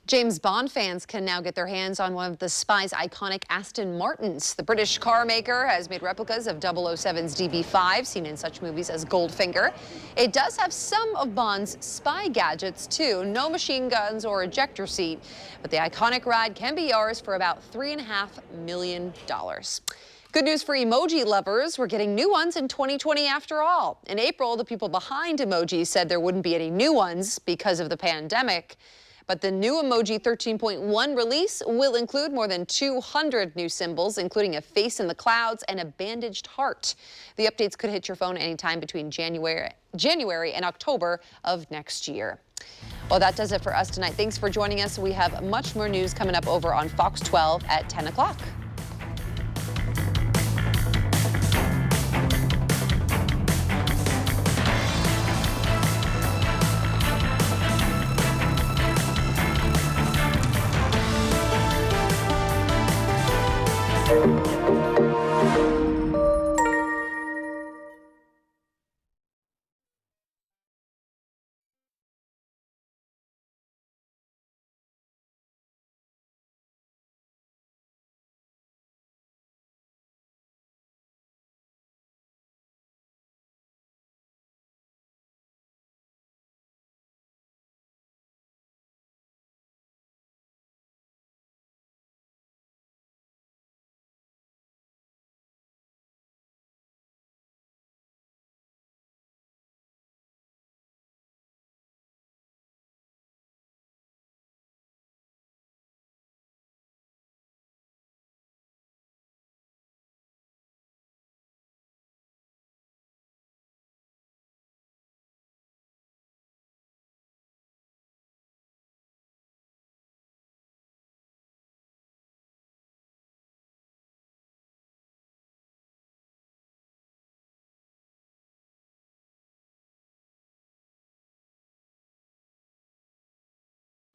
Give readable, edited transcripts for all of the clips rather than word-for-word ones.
James Bond fans can now get their hands on one of the Spy's iconic Aston Martins. The British car maker has made replicas of 007's DB5, seen in such movies as Goldfinger. It does have some of Bond's spy gadgets, too. No machine guns or ejector seat. But the iconic ride can be yours for about $3.5 million. Good news for emoji lovers. We're getting new ones in 2020 after all. In April, the people behind emojis said there wouldn't be any new ones because of the pandemic. But the new Emoji 13.1 release will include more than 200 new symbols, including a face in the clouds and a bandaged heart. The updates could hit your phone anytime between January and October of next year. Well, that does it for us tonight. Thanks for joining us. We have much more news coming up over on Fox 12 at 10 o'clock.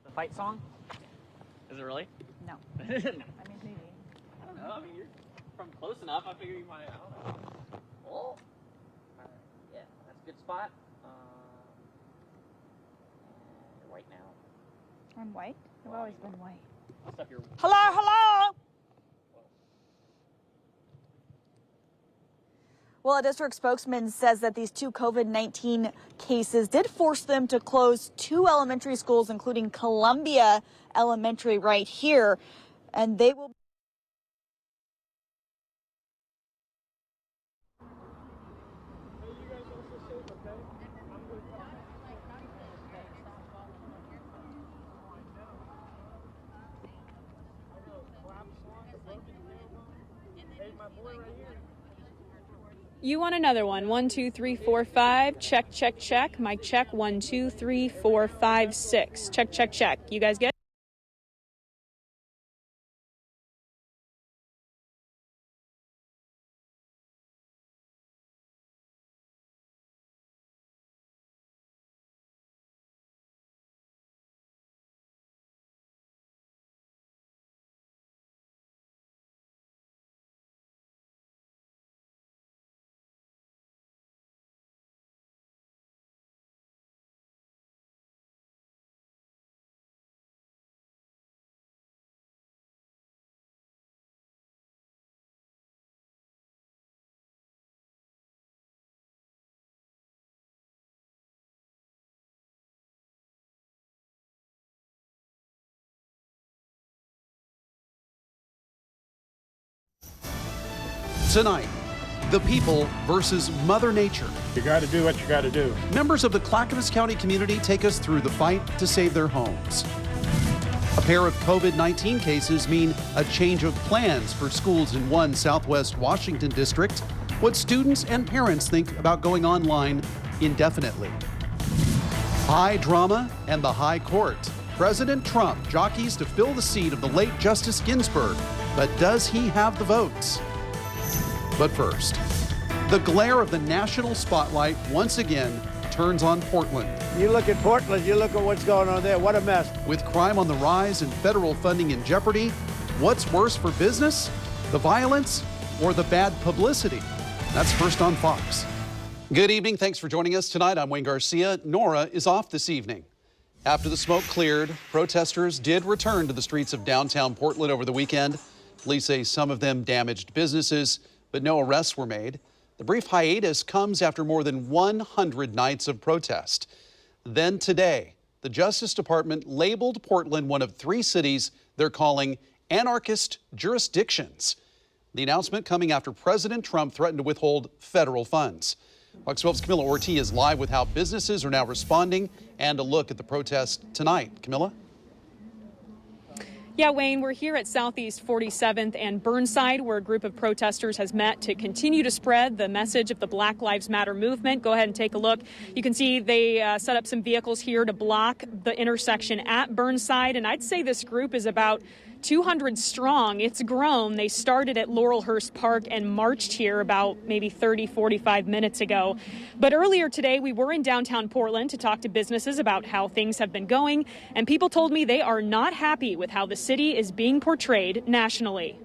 The fight song? Is it really? No. No. I mean, maybe. I don't know. I mean, you're from close enough. I figure you might. I don't know. Oh. All right. Yeah, that's a good spot. You're white now. I'm white? I've always been white. Stuff your. Hello, hello! Well, a district spokesman says that these two COVID-19 cases did force them to close two elementary schools, including Columbia Elementary right here, and they will. You want another one. 1, 2, 3, 4, 5. Check, check, check. Mic check. 1, 2, 3, 4, 5, 6. Check, check, check. You guys get it? Tonight, the people versus Mother Nature. You got to do what you got to do. Members of the Clackamas County community take us through the fight to save their homes. A pair of COVID-19 cases mean a change of plans for schools in one Southwest Washington district. What students and parents think about going online indefinitely. High drama and the high court. President Trump jockeys to fill the seat of the late Justice Ginsburg, but does he have the votes? But first, the glare of the national spotlight once again turns on Portland. You look at Portland, you look at what's going on there, what a mess. With crime on the rise and federal funding in jeopardy, what's worse for business? The violence or the bad publicity? That's first on Fox. Good evening, thanks for joining us tonight. I'm Wayne Garcia. Nora is off this evening. After the smoke cleared, protesters did return to the streets of downtown Portland over the weekend. Police say some of them damaged businesses, but no arrests were made. The brief hiatus comes after more than 100 nights of protest. Then today, the Justice Department labeled Portland one of 3 cities they're calling anarchist jurisdictions. The announcement coming after President Trump threatened to withhold federal funds. Fox 12's CAMILA ORTI is live with how businesses are now responding and a look at the protest tonight. CAMILA? Yeah, Wayne, we're here at Southeast 47th and Burnside, where a group of protesters has met to continue to spread the message of the Black Lives Matter movement. Go ahead and take a look. You can see they set up some vehicles here to block the intersection at Burnside, and I'd say this group is about 200 strong. It's grown. They started at Laurelhurst Park and marched here about maybe 45 minutes ago. But earlier today, we were in downtown Portland to talk to businesses about how things have been going, and people told me they are not happy with how the city is being portrayed nationally.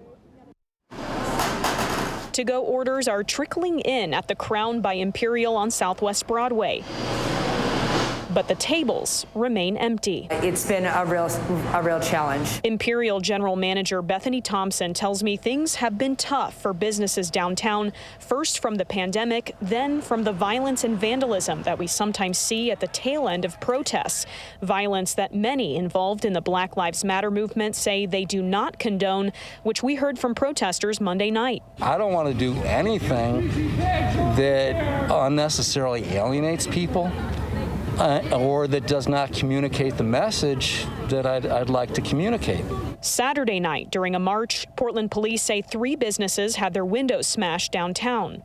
To-go orders are trickling in at the Crown by Imperial on Southwest Broadway, but the tables remain empty. It's been a real challenge. Imperial General Manager Bethany Thompson tells me things have been tough for businesses downtown, first from the pandemic, then from the violence and vandalism that we sometimes see at the tail end of protests. Violence that many involved in the Black Lives Matter movement say they do not condone, which we heard from protesters Monday night. I don't want to do anything that unnecessarily alienates people. Or that does not communicate the message that I'd like to communicate. Saturday night, during a march, Portland police say 3 businesses had their windows smashed downtown.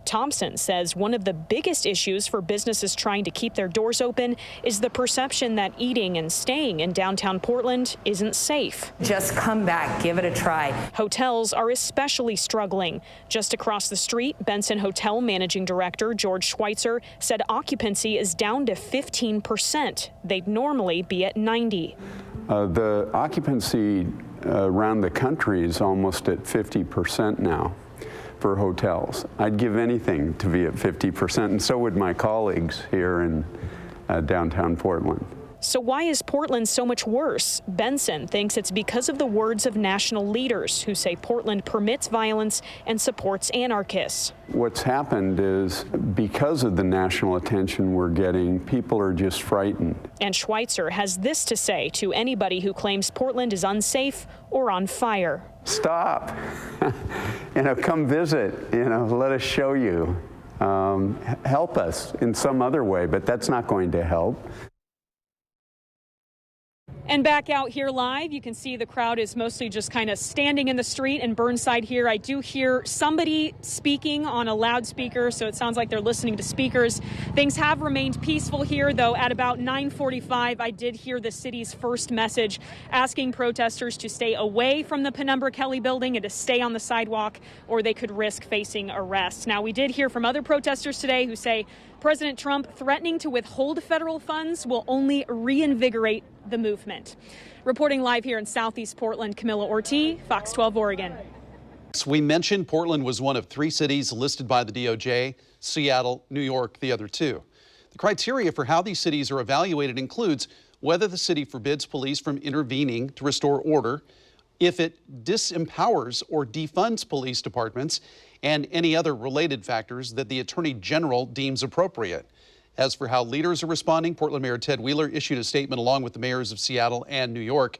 Thompson says one of the biggest issues for businesses trying to keep their doors open is the perception that eating and staying in downtown Portland isn't safe. Just come back, give it a try. Hotels are especially struggling. Just across the street, Benson Hotel Managing Director George Schweitzer said occupancy is down to 15%. They'd normally be at 90%. The occupancy around the country is almost at 50% now. For hotels. I'd give anything to be at 50%, and so would my colleagues here in downtown Portland. So why is Portland so much worse? Benson thinks it's because of the words of national leaders who say Portland permits violence and supports anarchists. What's happened is because of the national attention we're getting, people are just frightened. And Schweitzer has this to say to anybody who claims Portland is unsafe or on fire. Stop. Come visit. Let us show you. Help us in some other way, but that's not going to help. And back out here live, you can see the crowd is mostly just kind of standing in the street in Burnside here. I do hear somebody speaking on a loudspeaker, so it sounds like they're listening to speakers. Things have remained peaceful here, though. At about 9:45, I did hear the city's first message asking protesters to stay away from the Penumbra Kelly building and to stay on the sidewalk, or they could risk facing arrest. Now, we did hear from other protesters today who say President Trump threatening to withhold federal funds will only reinvigorate the movement. Reporting live here in Southeast Portland, CAMILA ORTI, Fox 12 Oregon. We mentioned Portland was one of 3 cities listed by the DOJ, Seattle, New York, the other 2. The criteria for how these cities are evaluated includes whether the city forbids police from intervening to restore order, if it disempowers or defunds police departments, and any other related factors that the Attorney General deems appropriate. As for how leaders are responding, Portland Mayor Ted Wheeler issued a statement along with the mayors of Seattle and New York,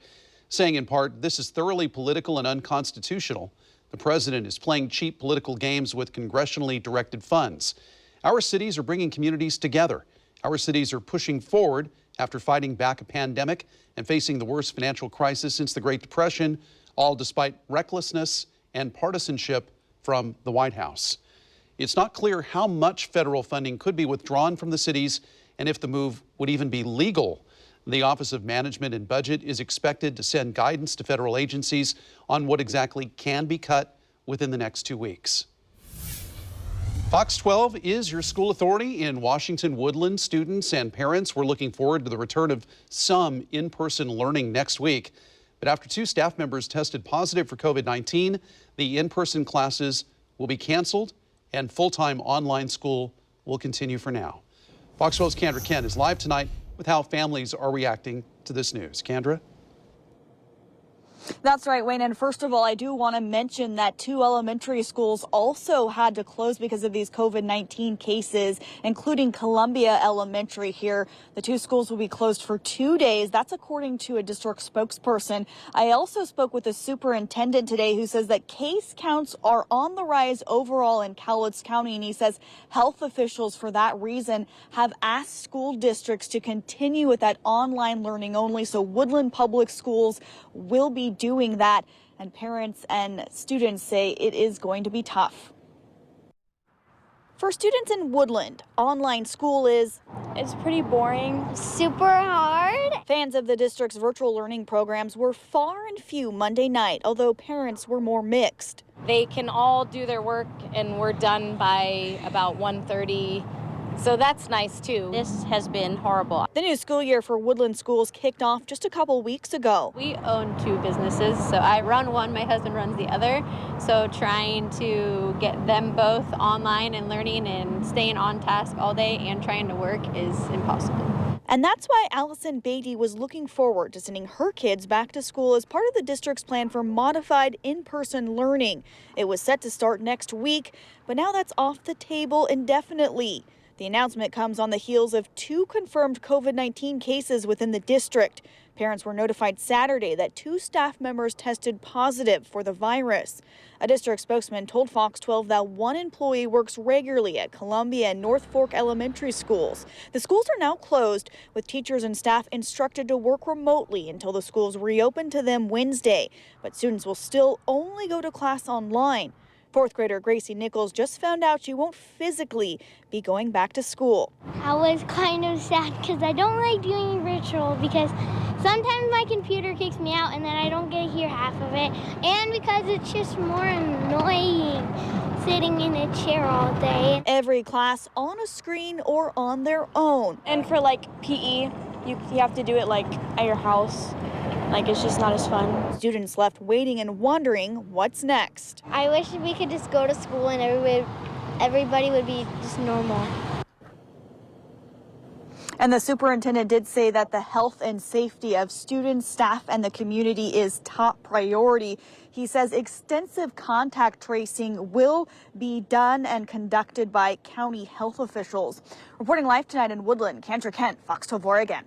saying in part, "This is thoroughly political and unconstitutional. The president is playing cheap political games with congressionally directed funds. Our cities are bringing communities together. Our cities are pushing forward after fighting back a pandemic and facing the worst financial crisis since the Great Depression, all despite recklessness and partisanship from the White House." It's not clear how much federal funding could be withdrawn from the cities and if the move would even be legal. The Office of Management and Budget is expected to send guidance to federal agencies on what exactly can be cut within the next 2 weeks. Fox 12 is your school authority in Washington Woodland. Students and parents were looking forward to the return of some in-person learning next week. But after 2 staff members tested positive for COVID-19, the in-person classes will be canceled and full-time online school will continue for now. Fox 12's KANDRA Ken is live tonight with how families are reacting to this news. Kandra? That's right, Wayne. And first of all, I do want to mention that 2 elementary schools also had to close because of these COVID-19 cases, including Columbia Elementary here. The 2 schools will be closed for 2 days. That's according to a district spokesperson. I also spoke with the superintendent today who says that case counts are on the rise overall in Cowlitz County. And he says health officials for that reason have asked school districts to continue with that online learning only. So Woodland Public Schools will be doing that, and parents and students say it is going to be tough. For students in Woodland, online school it's pretty boring. Super hard. Fans of the district's virtual learning programs were far and few Monday night, although parents were more mixed. They can all do their work and we're done by about 1:30. So that's nice too. This has been horrible. The new school year for Woodland schools kicked off just a couple weeks ago. We own 2 businesses, so I run one, my husband runs the other. So trying to get them both online and learning and staying on task all day and trying to work is impossible. And that's why Allison Beatty was looking forward to sending her kids back to school as part of the district's plan for modified in-person learning. It was set to start next week, but now that's off the table indefinitely. The announcement comes on the heels of 2 confirmed COVID-19 cases within the district. Parents were notified Saturday that 2 staff members tested positive for the virus. A district spokesman told Fox 12 that 1 employee works regularly at Columbia and North Fork elementary schools. The schools are now closed, with teachers and staff instructed to work remotely until the schools reopen to them Wednesday. But students will still only go to class online. 4th grader Gracie Nichols just found out she won't physically be going back to school. I was kind of sad because I don't like doing virtual because sometimes my computer kicks me out and then I don't get to hear half of it. And because it's just more annoying sitting in a chair all day. Every class on a screen or on their own. And for like PE, you have to do it like at your house. Like, it's just not as fun. Students left waiting and wondering what's next. I wish we could just go to school and everybody would be just normal. And the superintendent did say that the health and safety of students, staff, and the community is top priority. He says extensive contact tracing will be done and conducted by county health officials. Reporting live tonight in Woodland, Kandra Kent, Fox 12 Oregon.